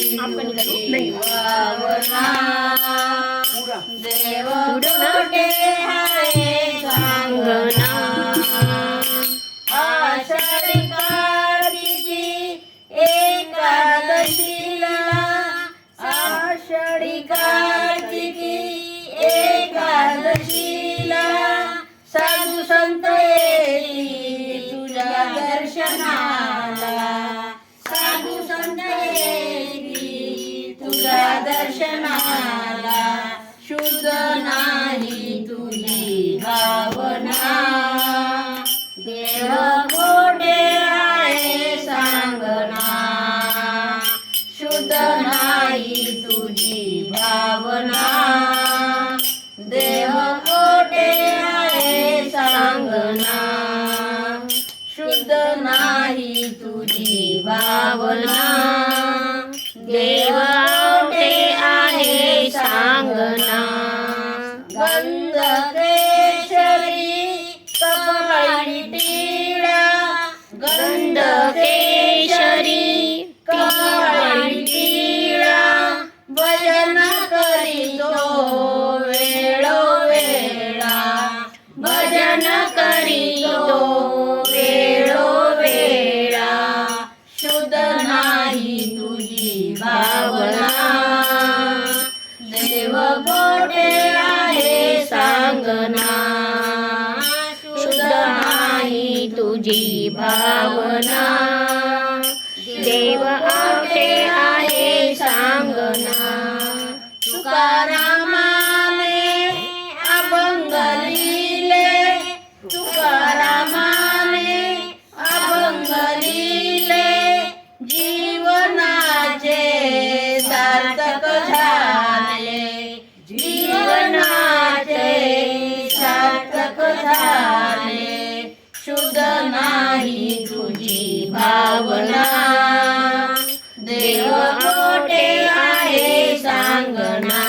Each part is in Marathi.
तुझी भावना देव कोठे आहे सांगना आषाढी कार्तिकी एकादशीला आषाढी कार्तिकी एकादशीला साधू संत येती तुझ्या दर्शनाला साधू संत येती तुझ्या दर्शनाला शुद्ध नाही तुझी भावना देव कोठे आहे सांगना शुद्ध नाही तुझी भावना देव कोठे आहे सांगना शुद्ध नाही तुझी भावना देव कोठे आहे सांगना गंध केशरी कपाळी टिळा गंध केशरी कपाळी टिळा भजन करीतो वेळोवेळा भजन करीतो वेळोवेळा शुद्ध नाही तुझी भावना देव कोठे आहे सांगना शुद्ध नाही तुझी भावना देव कोठे आहे सांगना तुकारामाने अभंग लिहिले तुकारामाने अभंग लिहिले जीवनाचे सार्थक झाले जीवनाचे सार्थक झाले शुद्ध नाही तुझी भावना देव कोठे आहे सांगना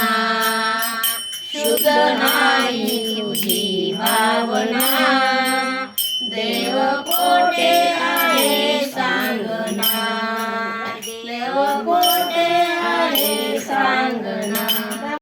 शुद्ध नाही तुझी भावना